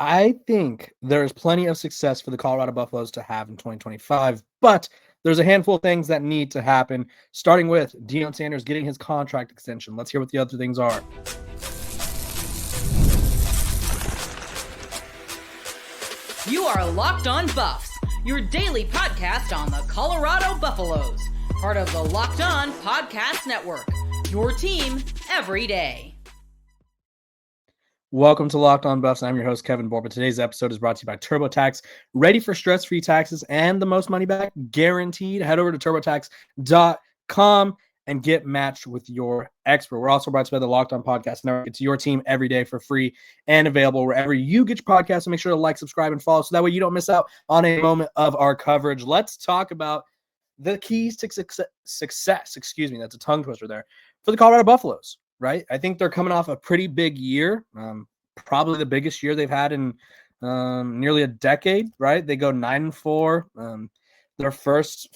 I think there's plenty of success for the Colorado Buffaloes to have in 2025, but there's a handful of things that need to happen, starting with Deion Sanders getting his contract extension. Let's hear what the other things are. You are Locked On Buffs, your daily podcast on the Colorado Buffaloes, part of the Locked On Podcast Network, your team every day. Welcome to Locked On Buffs. I'm your host, Kevin Borba. Today's episode is brought to you by TurboTax. Ready for stress-free taxes and the most money back guaranteed? Head over to TurboTax.com and get matched with your expert. We're also brought to you by the Locked On Podcast Network. It's your team every day for free and available wherever you get your podcasts. So make sure to like, subscribe, and follow so that way you don't miss out on a moment of our coverage. Let's talk about the keys to success. Excuse me, that's a tongue twister there for the Colorado Buffaloes. Right, I think they're coming off a pretty big year, probably the biggest year they've had in nearly a decade. Right, they go 9-4, their first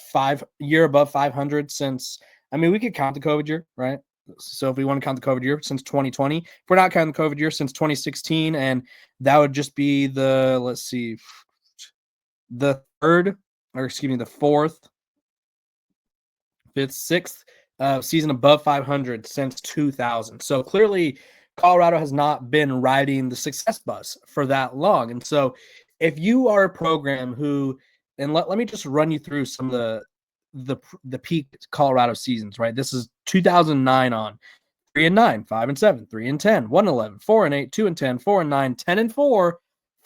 year above 500 since. I mean, we could count the COVID year, right? So if we want to count the COVID year since 2020, if we're not counting the COVID year since 2016, and that would just be the fourth, fifth, sixth. Season above 500 since 2000. So clearly, Colorado has not been riding the success bus for that long. And so if you are a program who, and let me just run you through some of the peak Colorado seasons, right? This is 2009 on 3-9, 5-7, 3-10, 1-11, 4-8, 2-10, 4-9, 10-4,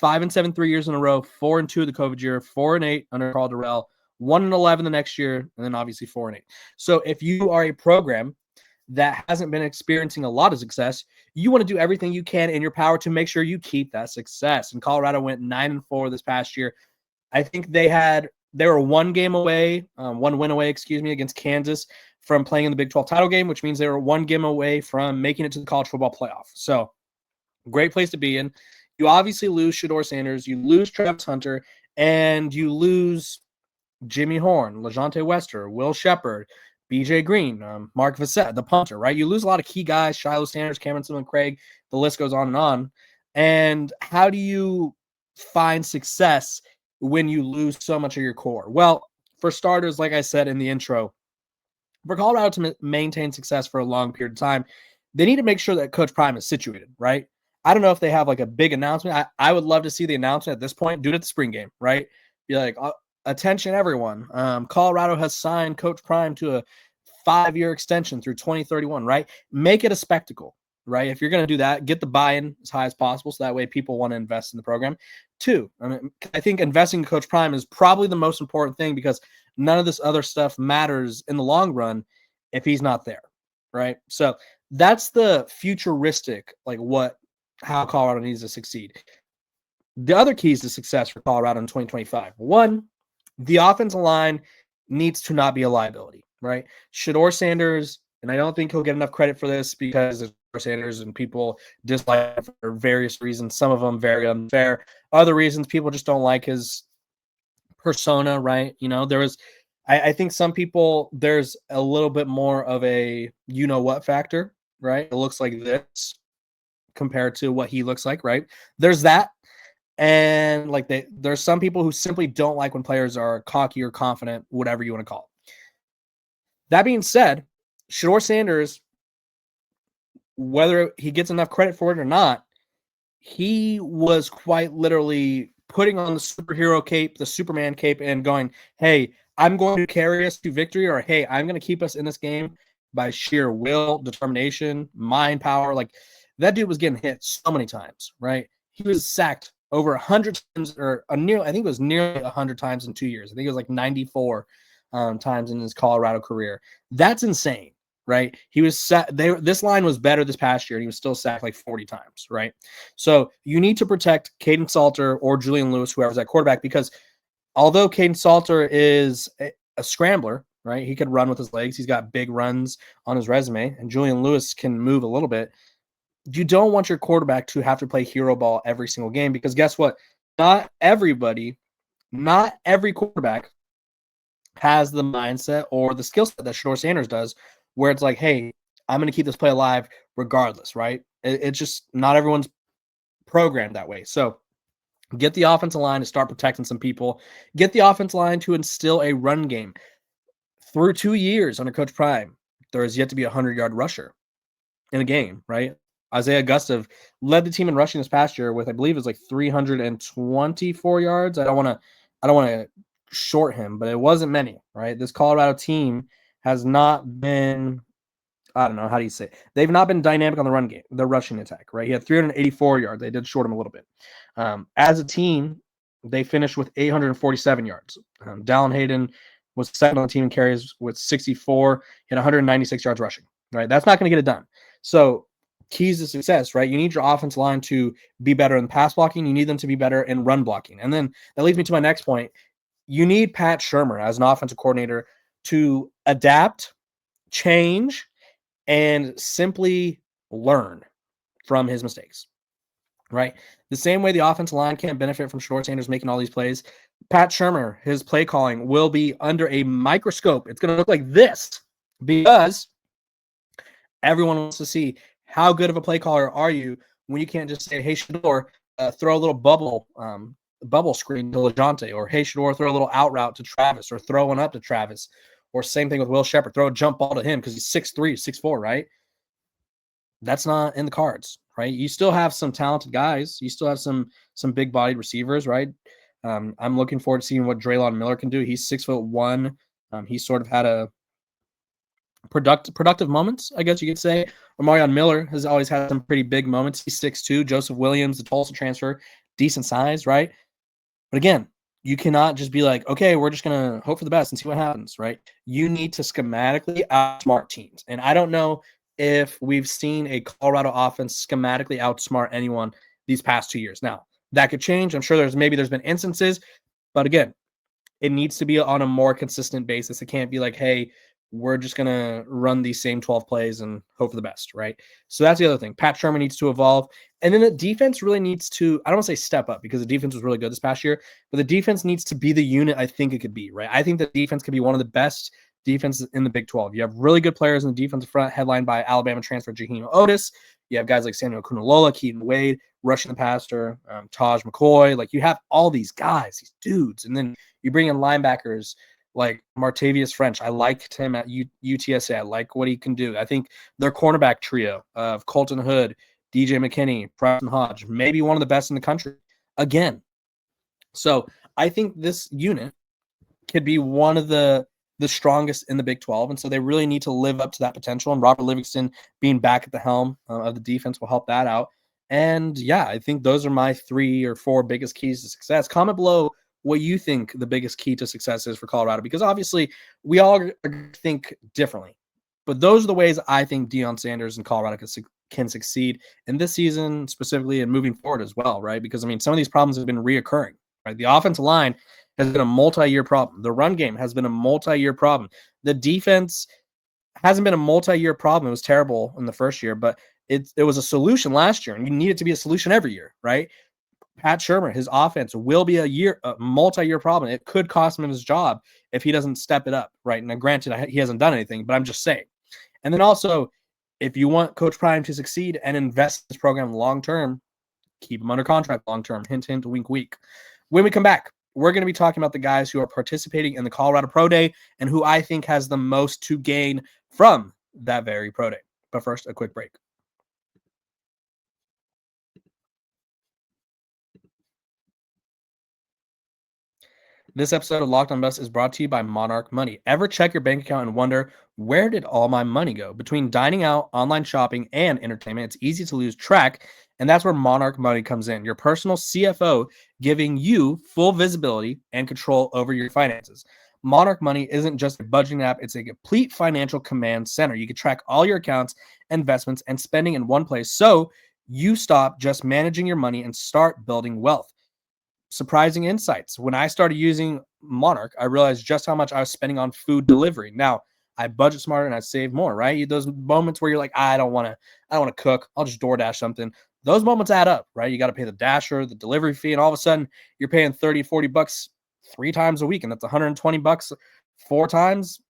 5-7 3 years in a row, 4-2 the COVID year, 4-8 under Carl Durrell, 1-11 the next year, and then obviously 4-8. So if you are a program that hasn't been experiencing a lot of success, you want to do everything you can in your power to make sure you keep that success. And Colorado went 9-4 this past year. I think they were one win away, against Kansas from playing in the Big 12 title game, which means they were one game away from making it to the college football playoff. So great place to be in. You obviously lose Shedeur Sanders, you lose Travis Hunter, and you lose Jimmy Horn, LeJonte Wester, Will Shepard, BJ Green, Mark Vassett, the punter, right? You lose a lot of key guys, Shiloh Sanders, Cameron Simon-Craig, the list goes on and on. And how do you find success when you lose so much of your core? Well, for starters, like I said in the intro, for Colorado to maintain success for a long period of time, they need to make sure that Coach Prime is situated, right? I don't know if they have like a big announcement. I would love to see the announcement at this point. Do it at the spring game, right? Be like, attention, everyone. Colorado has signed Coach Prime to a 5-year extension through 2031, right? Make it a spectacle, right? If you're going to do that, get the buy-in as high as possible so that way people want to invest in the program. 2, I think investing in Coach Prime is probably the most important thing because none of this other stuff matters in the long run if he's not there, right? So that's the futuristic, how Colorado needs to succeed. The other keys to success for Colorado in 2025. 1, the offensive line needs to not be a liability, right? Shedeur Sanders, and I don't think he'll get enough credit for this because of Shedeur Sanders and people dislike him for various reasons. Some of them very unfair. Other reasons, people just don't like his persona, right? I think some people, there's a little bit more of a you-know-what factor, right? It looks like this compared to what he looks like, right? There's that. And there's some people who simply don't like when players are cocky or confident, whatever you want to call it. That being said, Shedeur Sanders, whether he gets enough credit for it or not, he was quite literally putting on the superhero cape, the Superman cape, and going, hey, I'm going to carry us to victory, or hey, I'm going to keep us in this game by sheer will, determination, mind power. Like, that dude was getting hit so many times, right? He was sacked over 100 times, I think it was nearly 100 times in 2 years. I think it was like 94 times in his Colorado career. That's insane, right? He was this line was better this past year, and he was still sacked like 40 times, right? So you need to protect Caden Salter or Julian Lewis, whoever's at quarterback, because although Caden Salter is a scrambler, right? He could run with his legs. He's got big runs on his resume, and Julian Lewis can move a little bit. You don't want your quarterback to have to play hero ball every single game because guess what? Not every quarterback has the mindset or the skill set that Shedeur Sanders does, where it's like, hey, I'm going to keep this play alive regardless, right? It's just not everyone's programmed that way. So Get the offensive line to start protecting some people. Get the offensive line to instill a run game. Through 2 years under Coach Prime, there is yet to be a 100-yard rusher in a game, right? Isaiah Gustav led the team in rushing this past year with, I believe, it was like 324 yards. I don't want to short him, but it wasn't many, right? This Colorado team has not been, I don't know, how do you say it? They've not been dynamic on the run game, the rushing attack, right? He had 384 yards. They did short him a little bit. As a team, they finished with 847 yards. Dallin Hayden was second on the team in carries with 64. He had 196 yards rushing, right? That's not going to get it done. So keys to success, right? You need your offensive line to be better in pass blocking. You need them to be better in run blocking. And then that leads me to my next point. You need Pat Shurmur as an offensive coordinator to adapt, change, and simply learn from his mistakes, right? The same way the offensive line can't benefit from Shedeur Sanders making all these plays, Pat Shurmur, his play calling will be under a microscope. It's going to look like this because everyone wants to see how good of a play caller are you when you can't just say, hey, Shedeur, throw a little bubble screen to LeJounte, or hey, Shedeur, throw a little out route to Travis, or throw one up to Travis, or same thing with Will Shepherd, throw a jump ball to him because he's 6'3", 6'4", right? That's not in the cards, right? You still have some talented guys. You still have some big-bodied receivers, right? I'm looking forward to seeing what Draylon Miller can do. He's 6'1". He sort of had a productive moments, I guess you could say. Omarion Miller has always had some pretty big moments. He's 6'2". Joseph Williams, the Tulsa transfer, decent size, right? But again, you cannot just be like, okay, we're just going to hope for the best and see what happens, right? You need to schematically outsmart teams. And I don't know if we've seen a Colorado offense schematically outsmart anyone these past 2 years. Now, that could change. I'm sure there's been instances, but again, it needs to be on a more consistent basis. It can't be like, hey, we're just going to run these same 12 plays and hope for the best, right? So that's the other thing. Pat Shurmur needs to evolve. And then the defense really needs to, I don't want to say step up because the defense was really good this past year, but the defense needs to be the unit I think it could be, right? I think the defense could be one of the best defenses in the Big 12. You have really good players in the defensive front, headlined by Alabama transfer Jaheim Otis. You have guys like Samuel Kunalola, Keaton Wade, rushing the passer, Taj McCoy. Like, you have all these guys, these dudes. And then you bring in linebackers like Martavius French. I liked him at UTSA. I like what he can do. I think their cornerback trio of Colton Hood, DJ McKinney, Preston Hodge, maybe one of the best in the country again. So I think this unit could be one of the strongest in the Big 12. And so they really need to live up to that potential. And Robert Livingston being back at the helm of the defense will help that out. And yeah, I think those are my 3 or 4 biggest keys to success. Comment below what you think the biggest key to success is for Colorado, because obviously we all think differently. But those are the ways I think Deion Sanders and Colorado can succeed in this season specifically and moving forward as well, right? Because, I mean, some of these problems have been reoccurring, right? The offensive line has been a multi-year problem. The run game has been a multi-year problem. The defense hasn't been a multi-year problem. It was terrible in the first year, but it was a solution last year, and you need it to be a solution every year, right? Pat Shurmur, his offense will be a multi-year problem. It could cost him his job if he doesn't step it up, right? Now, granted, he hasn't done anything, but I'm just saying. And then also, if you want Coach Prime to succeed and invest in this program long-term, keep him under contract long-term. Hint, hint, wink, wink. When we come back, we're going to be talking about the guys who are participating in the Colorado Pro Day and who I think has the most to gain from that very Pro Day. But first, a quick break. This episode of Locked on Buffs is brought to you by Monarch Money. Ever check your bank account and wonder, where did all my money go? Between dining out, online shopping, and entertainment, it's easy to lose track, and that's where Monarch Money comes in. Your personal CFO giving you full visibility and control over your finances. Monarch Money isn't just a budgeting app, it's a complete financial command center. You can track all your accounts, investments, and spending in one place, so you stop just managing your money and start building wealth. Surprising insights. When I started using Monarch, I realized just how much I was spending on food delivery. Now, I budget smarter and I save more, right? Those moments where you're like, I don't want to cook. I'll just DoorDash something. Those moments add up, right? You got to pay the dasher, the delivery fee, and all of a sudden you're paying $30, $40 3 times a week, and that's $120 4 times,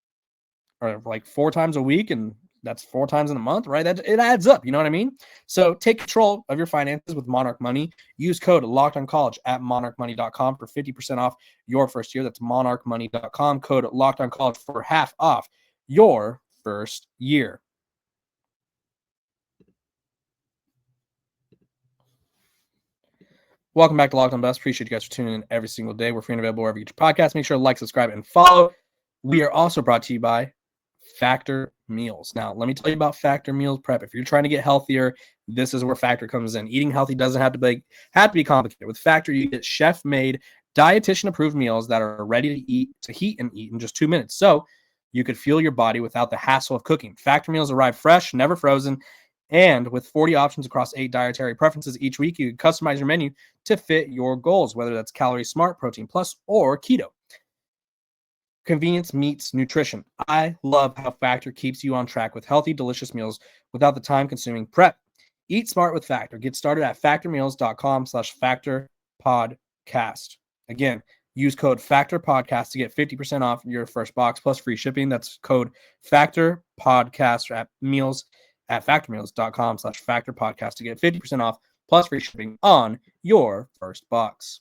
or like 4 times a week, and That's 4 times in a month, right? That it adds up. You know what I mean? So take control of your finances with Monarch Money. Use code LOCKEDONCollege at monarchmoney.com for 50% off your first year. That's monarchmoney.com. Code LOCKEDONCollege for half off your first year. Welcome back to Locked On Buffs. Appreciate you guys for tuning in every single day. We're free and available wherever you get your podcast. Make sure to like, subscribe, and follow. We are also brought to you by Factor Meals. Now, let me tell you about Factor Meals Prep. If you're trying to get healthier, this is where Factor comes in. Eating healthy doesn't have to be complicated. With Factor, you get chef-made, dietitian-approved meals that are ready to heat and eat in just 2 minutes. So you could fuel your body without the hassle of cooking. Factor meals arrive fresh, never frozen, and with 40 options across 8 dietary preferences each week, you can customize your menu to fit your goals, whether that's Calorie Smart, Protein Plus, or Keto. Convenience meets nutrition. I love how Factor keeps you on track with healthy, delicious meals without the time-consuming prep. Eat smart with Factor. Get started at factormeals.com/factorpodcast. Again, use code FACTORPODCAST to get 50% off your first box plus free shipping. That's code FACTORPODCAST at factormeals.com/factorpodcast to get 50% off plus free shipping on your first box.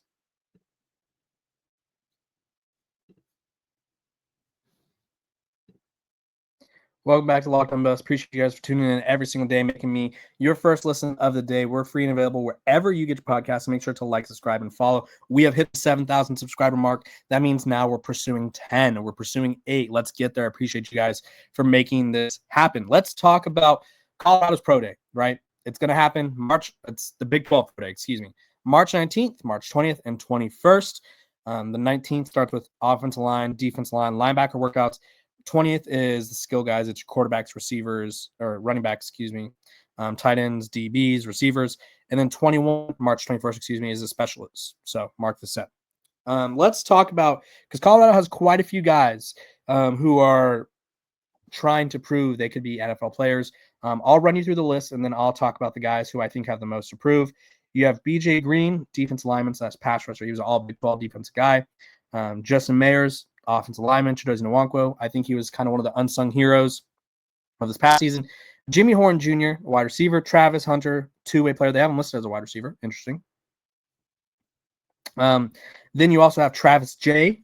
Welcome back to Locked On Buffs. Appreciate you guys for tuning in every single day, making me your first listen of the day. We're free and available wherever you get your podcasts. So make sure to like, subscribe, and follow. We have hit the 7,000 subscriber mark. That means now we're pursuing 10. We're pursuing 8. Let's get there. I appreciate you guys for making this happen. Let's talk about Colorado's Pro Day, right? It's going to happen it's the Big 12 Pro Day, March 19th, March 20th, and 21st. The 19th starts with offensive line, defensive line, linebacker workouts. 20th is the skill guys. It's your quarterbacks, receivers, or running backs, tight ends, DBs, receivers. And then March 21st, is the specialists. So mark the set. Let's talk about, because Colorado has quite a few guys who are trying to prove they could be NFL players. I'll run you through the list, and then I'll talk about the guys who I think have the most to prove. You have BJ Green, defensive lineman, so that's pass rusher. He was an all Big 12 defensive guy. Justin Mayers, offensive lineman. Chidozie Nwankwo, I think he was kind of one of the unsung heroes of this past season. Jimmy Horn Jr., wide receiver. Travis Hunter, two-way player. They have him listed as a wide receiver. Interesting. Then you also have Travis J.,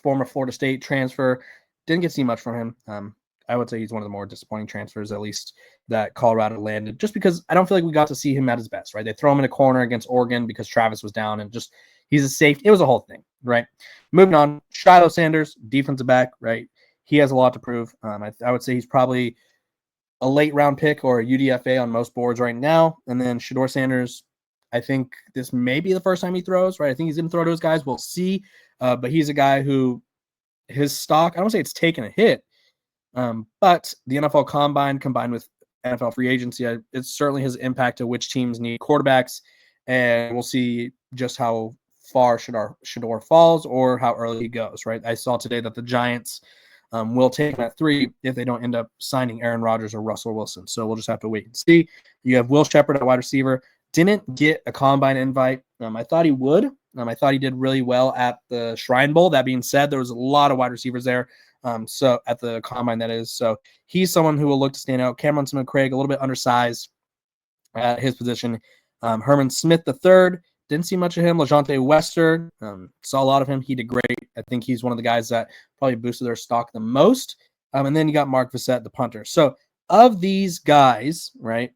former Florida State transfer. Didn't get to see much from him. I would say he's one of the more disappointing transfers, at least, that Colorado landed, just because I don't feel like we got to see him at his best, right? They throw him in a corner against Oregon because Travis was down, and just he's a safety. It was a whole thing, right? Moving on, Shiloh Sanders, defensive back, right? He has a lot to prove. I would say he's probably a late-round pick or a UDFA on most boards right now. And then Shedeur Sanders, I think this may be the first time he throws, right? I think he's going to throw to his guys. We'll see. But he's a guy who his stock, I don't say it's taken a hit, but the NFL Combine combined with NFL free agency, it certainly has impacted which teams need quarterbacks. And we'll see just how far Shedeur falls or how early he goes, right? I saw today that the Giants will take him at 3 if they don't end up signing Aaron Rodgers or Russell Wilson. So we'll just have to wait and see. You have Will Shepherd at wide receiver. Didn't get a Combine invite. I thought he would. I thought he did really well at the Shrine Bowl. That being said, there was a lot of wide receivers there. So at the Combine, that is. So he's someone who will look to stand out. Cameron Smith-Craig, a little bit undersized at his position. Herman Smith III, didn't see much of him. LeJontay Wester, saw a lot of him. He did great. I think he's one of the guys that probably boosted their stock the most. And then you got Mark Vissett, the punter. So of these guys, right,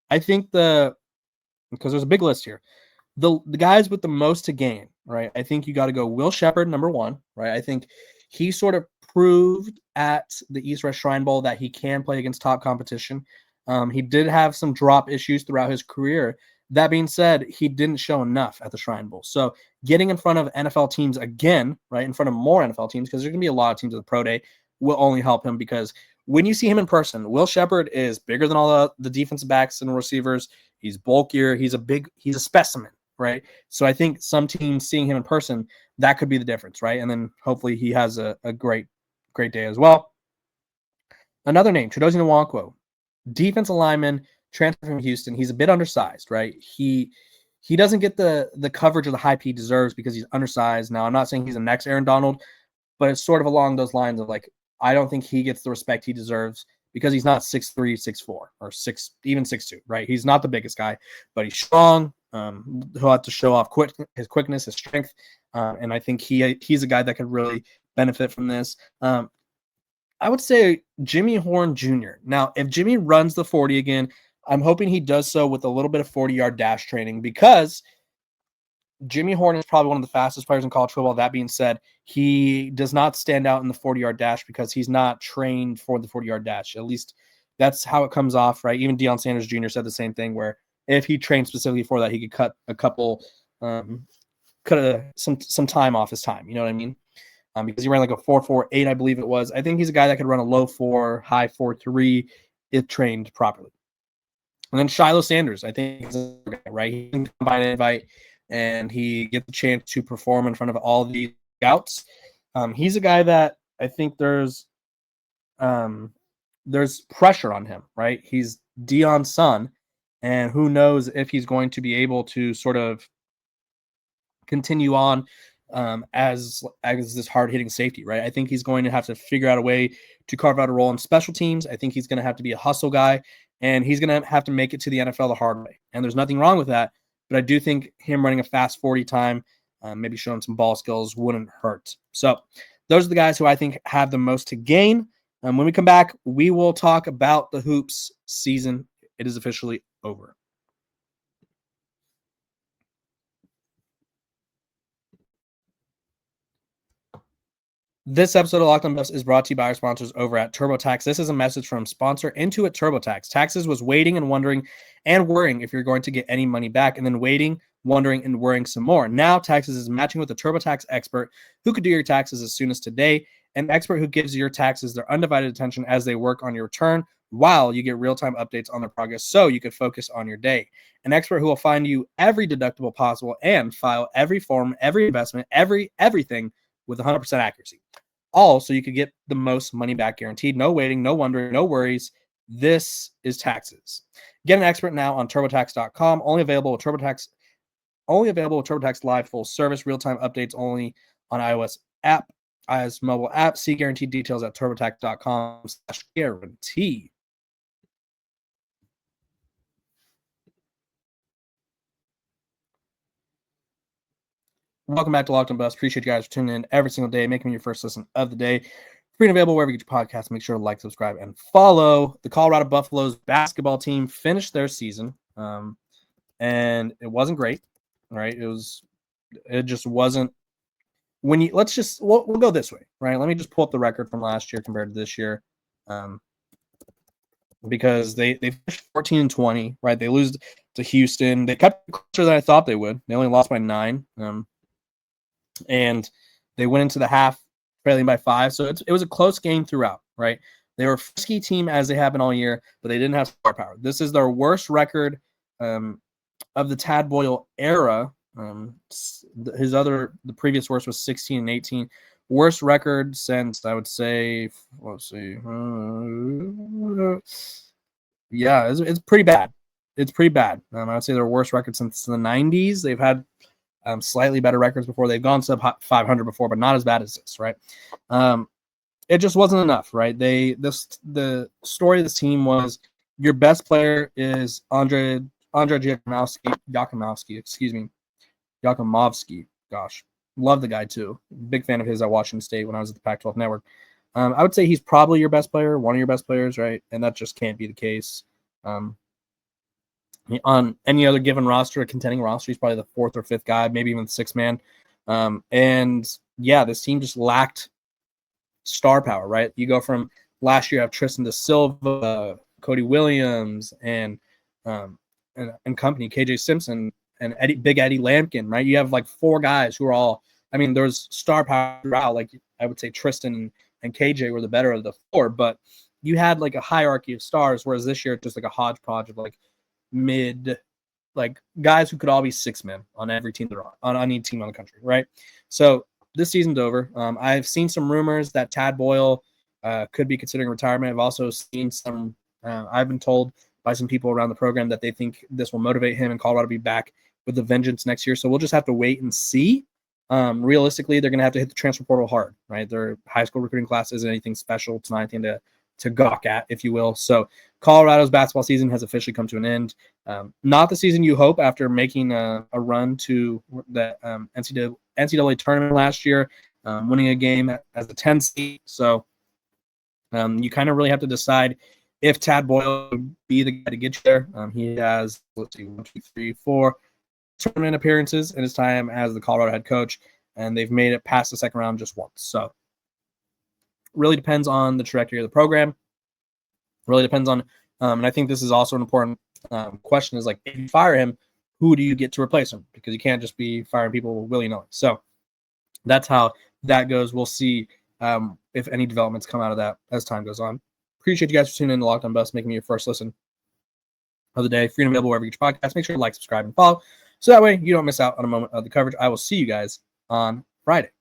I think because there's a big list here, the guys with the most to gain, right, I think you got to go Will Shepherd, number 1, right? I think he sort of proved at the East West Shrine Bowl that he can play against top competition. He did have some drop issues throughout his career. That being said, he didn't show enough at the Shrine Bowl. So getting in front of NFL teams again, right, in front of more NFL teams, because there's going to be a lot of teams at the Pro Day, will only help him, because when you see him in person, Will Shepherd is bigger than all the defensive backs and receivers. He's bulkier. He's a specimen, right? So I think some teams seeing him in person, that could be the difference, right? And then hopefully he has a great day as well. Another name, Chidozie Nwankwo, defensive lineman, transfer from Houston. He's a bit undersized, right? He doesn't get the coverage or the hype he deserves because he's undersized. Now, I'm not saying he's the next Aaron Donald, but it's sort of along those lines of, like, I don't think he gets the respect he deserves because he's not 6'3", 6'4", or even 6'2", right? He's not the biggest guy, but he's strong. He'll have to show off his quickness, his strength, and I think he's a guy that could really benefit from this. I would say Jimmy Horn Jr. Now, if Jimmy runs the 40 again, I'm hoping he does so with a little bit of 40-yard dash training, because Jimmy Horn is probably one of the fastest players in college football. That being said, he does not stand out in the 40-yard dash because he's not trained for the 40-yard dash. At least that's how it comes off, right? Even Deion Sanders Jr. said the same thing, where if he trained specifically for that, he could cut a couple, some time off his time. You know what I mean? Because he ran like a 4.48, I believe it was. I think he's a guy that could run a low 4, high 4.3 if trained properly. And then Shiloh Sanders, I think he's a guy, right? He can combine an invite, and he gets the chance to perform in front of all these scouts. He's a guy that I think there's pressure on him, right? He's Deion's son, and who knows if he's going to be able to sort of continue on as this hard-hitting safety, right? I think he's going to have to figure out a way to carve out a role in special teams. I think he's going to have to be a hustle guy, and he's going to have to make it to the NFL the hard way. And there's nothing wrong with that, but I do think him running a fast 40 time, maybe showing some ball skills, wouldn't hurt. So those are the guys who I think have the most to gain. When we come back, we will talk about the hoops season. It is officially over. This episode of Locked On Buffs is brought to you by our sponsors over at TurboTax. This is a message from sponsor Intuit TurboTax. Taxes was waiting and wondering and worrying if you're going to get any money back, and then waiting, wondering, and worrying some more. Now Taxes is matching with a TurboTax expert who could do your taxes as soon as today, an expert who gives your taxes their undivided attention as they work on your return, while you get real-time updates on their progress so you can focus on your day. An expert who will find you every deductible possible and file every form, every investment, everything with 100% accuracy. All so you could get the most money back guaranteed. No waiting, no wondering, no worries. This is Taxes. Get an expert now on TurboTax.com. Only available with TurboTax Live full service. Real-time updates only on iOS mobile app. See guaranteed details at TurboTax.com/guarantee. Welcome back to Locked On Buffs. Appreciate you guys for tuning in every single day, making me your first listen of the day. Free and available wherever you get your podcasts. Make sure to like, subscribe, and follow. The Colorado Buffaloes basketball team finished their season, and it wasn't great. Right? It just wasn't. We'll go this way, right? Let me just pull up the record from last year compared to this year, because they finished 14-20, right? They lose to Houston. They kept it closer than I thought they would. They only lost by 9. And they went into the half trailing by 5. So it was a close game throughout, right? They were a frisky team as they have been all year, but they didn't have star power. This is their worst record of the Tad Boyle era. The previous worst was 16-18. Worst record since, I would say, let's see. It's pretty bad. It's pretty bad. I would say their worst record since the 90s. They've had slightly better records before. They've gone sub 500 before, but not as bad as this, right? It just wasn't enough, right? The story of this team was your best player is Andre Yakimovsky. Gosh, love the guy too. Big fan of his at Washington State when I was at the Pac-12 Network. I would say he's probably your best player, one of your best players, right? And that just can't be the case. On any other given roster, a contending roster, he's probably the 4th or 5th guy, maybe even the 6th man. This team just lacked star power, right? You go from last year, you have Tristan Da Silva, Cody Williams, and company, KJ Simpson, and Big Eddie Lampkin, right? You have like 4 guys who are all, there's star power throughout. Like I would say Tristan and KJ were the better of the 4, but you had like a hierarchy of stars, whereas this year it's just like a hodgepodge of like mid, like guys who could all be 6 men on every team they're on any team on the country, right? So this season's over. I've seen some rumors that Tad Boyle could be considering retirement. I've also seen some, I've been told by some people around the program that they think this will motivate him and Colorado to be back with a vengeance next year. So we'll just have to wait and see. Realistically, they're going to have to hit the transfer portal hard, right? Their high school recruiting class isn't anything special. It's not anything to to gawk at, if you will. So Colorado's basketball season has officially come to an end. Not the season you hope after making a run to the NCAA tournament last year, winning a game as the 10th seed. So you kind of really have to decide if Tad Boyle would be the guy to get you there. He has, 1, 2, 3, 4 tournament appearances in his time as the Colorado head coach, and they've made it past the second round just once. So really depends on the trajectory of the program. Really depends on, and I think this is also an important question, is like, if you fire him, who do you get to replace him? Because you can't just be firing people willy-nilly. So that's how that goes. We'll see if any developments come out of that as time goes on. Appreciate you guys for tuning in to Locked On Buffs, making me your first listen of the day. Free and available wherever you get your podcast. Make sure to like, subscribe, and follow, so that way you don't miss out on a moment of the coverage. I will see you guys on Friday.